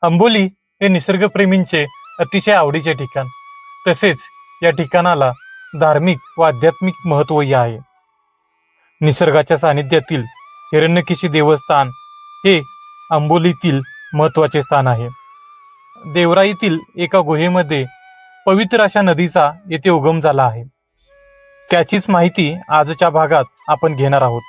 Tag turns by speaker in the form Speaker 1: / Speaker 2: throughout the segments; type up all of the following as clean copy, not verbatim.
Speaker 1: अंबोली हे निसर्गप्रेमींचे अतिशय आवडीचे ठिकाण. तसेच या ठिकाणाला धार्मिक व आध्यात्मिक महत्त्वही आहे. निसर्गाच्या सानिध्यातील हिरण्यकेशी देवस्थान हे अंबोलीतील महत्त्वाचे स्थान आहे. देवराईतील एका गुहेमध्ये पवित्र अशा नदीचा येथे उगम झाला आहे. त्याचीच माहिती आजच्या भागात आपण घेणार आहोत.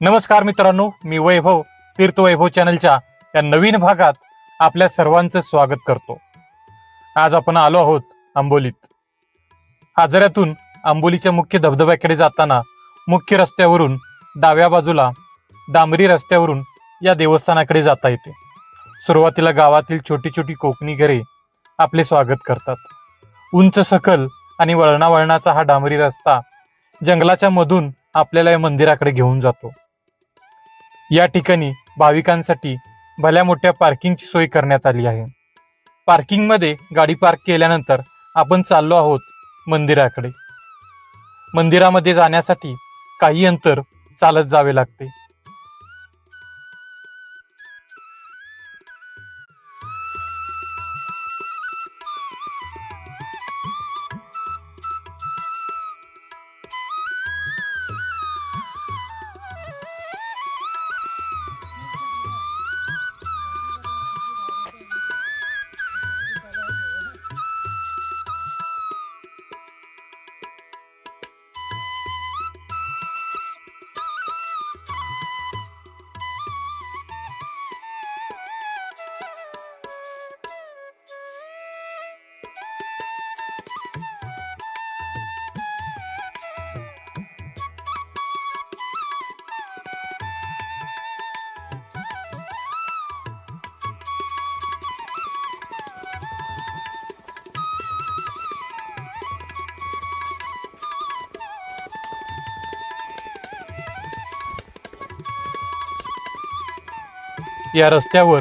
Speaker 1: नमस्कार मित्रांनो, मी वैभव तीर्थवैभव चॅनलच्या या नवीन भागात आपल्या सर्वांचं स्वागत करतो. आज आपण आलो आहोत अंबोलीत. आजऱ्यातून अंबोलीच्या मुख्य धबधब्याकडे जाताना मुख्य रस्त्यावरून डाव्या बाजूला डांबरी रस्त्यावरून या देवस्थानाकडे जाता येते. सुरुवातीला गावातील छोटी छोटी कोकणी घरे आपले स्वागत करतात. उंच सखल आणि वळणावळणाचा हा डांबरी रस्ता जंगलाच्या मधून आपल्याला या मंदिराकडे घेऊन जातो. या ठिकाणी भाविकांसाठी भल्या मोठ्या पार्किंगची सोय करण्यात आली आहे. पार्किंगमध्ये गाडी पार्क केल्यानंतर आपण चाललो आहोत मंदिराकडे. मंदिरामध्ये जाण्यासाठी काही अंतर चालत जावे लागते. या रस्त्यावर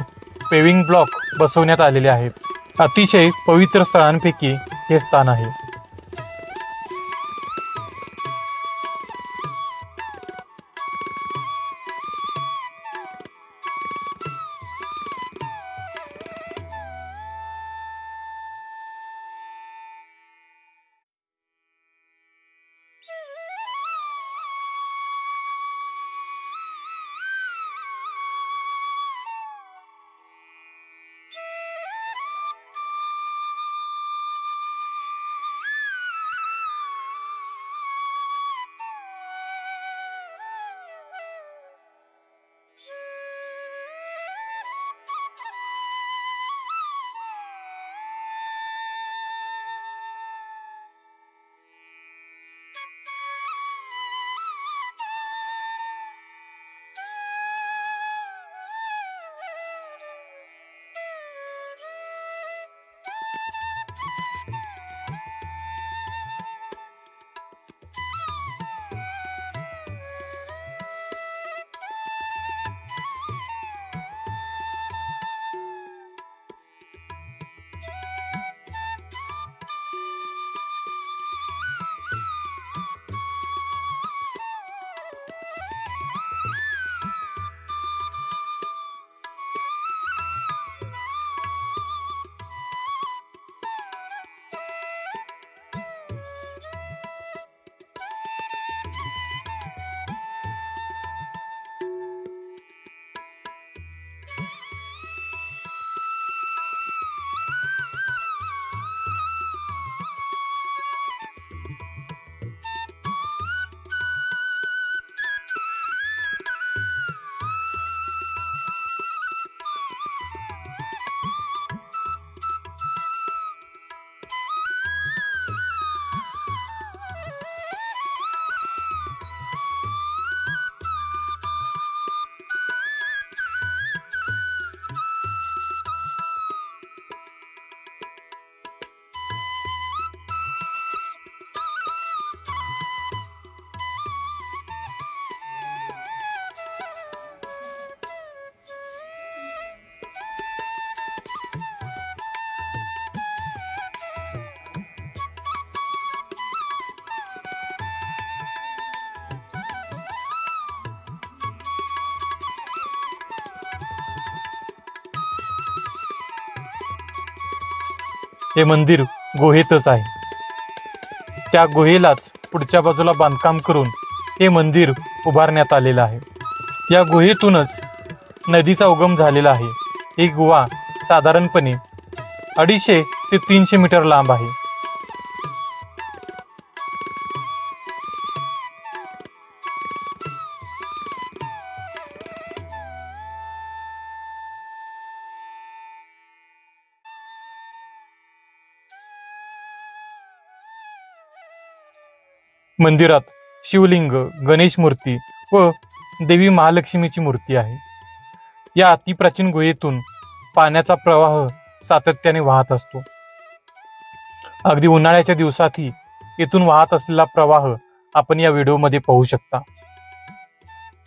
Speaker 1: पेविंग ब्लॉक बसवण्यात आलेले आहेत. अतिशय पवित्र स्थळांपैकी हे स्थान आहे. हे मंदिर गुहेतच आहे. त्या गुहेलाच पुढच्या बाजूला बांधकाम करून हे मंदिर उभारण्यात आलेलं आहे. या गुहेतूनच नदीचा उगम झालेला आहे. ही गुहा साधारणपणे 250 ते 300 मीटर लांब आहे. मंदिरात शिवलिंग, गणेश मूर्ती व देवी महालक्ष्मीची मूर्ती आहे. या अतिप्राचीन गुहेतून पाण्याचा प्रवाह सातत्याने वाहत असतो. अगदी उन्हाळ्याच्या दिवसातही येथून वाहत असलेला प्रवाह आपण या व्हिडिओमध्ये पाहू शकता.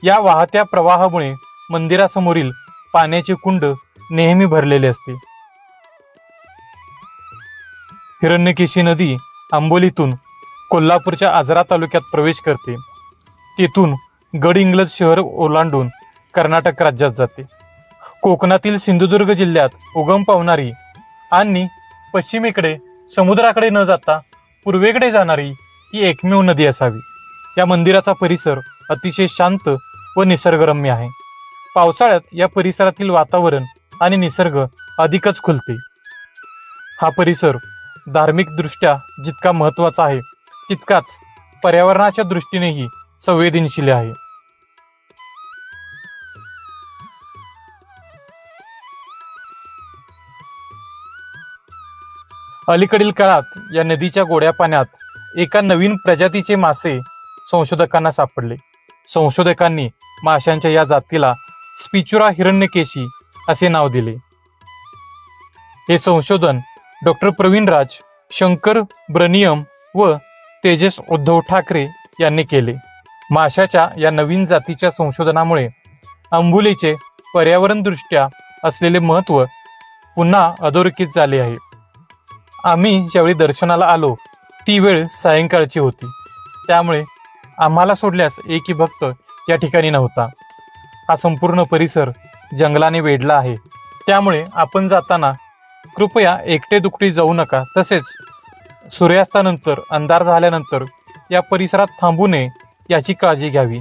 Speaker 1: या वाहत्या प्रवाहामुळे मंदिरासमोरील पाण्याचे कुंड नेहमी भरलेले असते. हिरण्यकेशी नदी आंबोलीतून कोल्हापूरच्या आजरा तालुक्यात प्रवेश करते. तेथून गडहिंग्लज शहर ओलांडून कर्नाटक राज्यात जाते. कोकणातील सिंधुदुर्ग जिल्ह्यात उगम पावणारी आणि पश्चिमेकडे समुद्राकडे न जाता पूर्वेकडे जाणारी ही एकमेव नदी असावी. या मंदिराचा परिसर अतिशय शांत व निसर्गरम्य आहे. पावसाळ्यात या परिसरातील वातावरण आणि निसर्ग अधिकच खुलते. हा परिसर धार्मिकदृष्ट्या जितका महत्त्वाचा आहे तितकाच पर्यावरणाच्या दृष्टीनेही संवेदनशील आहे. अलीकडील काळात या नदीच्या गोड्या पाण्यात एका नवीन प्रजातीचे मासे संशोधकांना सापडले. संशोधकांनी माशांच्या या जातीला स्पिचुरा हिरण्यकेशी असे नाव दिले. हे संशोधन डॉक्टर प्रवीण राज, शंकर ब्रनियम व तेजस उद्धव ठाकरे यांनी केले. माशाच्या या नवीन जातीच्या संशोधनामुळे आंबोलीचे पर्यावरणदृष्ट्या असलेले महत्त्व पुन्हा अधोरेखित झाले आहे. आम्ही ज्यावेळी दर्शनाला आलो ती वेळ सायंकाळची होती. त्यामुळे आम्हाला सोडल्यास एकही भक्त या ठिकाणी नव्हता. हा संपूर्ण परिसर जंगलाने वेढला आहे. त्यामुळे आपण जाताना कृपया एकटे दुकटे जाऊ नका. तसेच सूर्यास्तानंतर अंधार झाल्यानंतर या परिसरात थांबू नये याची काळजी घ्यावी.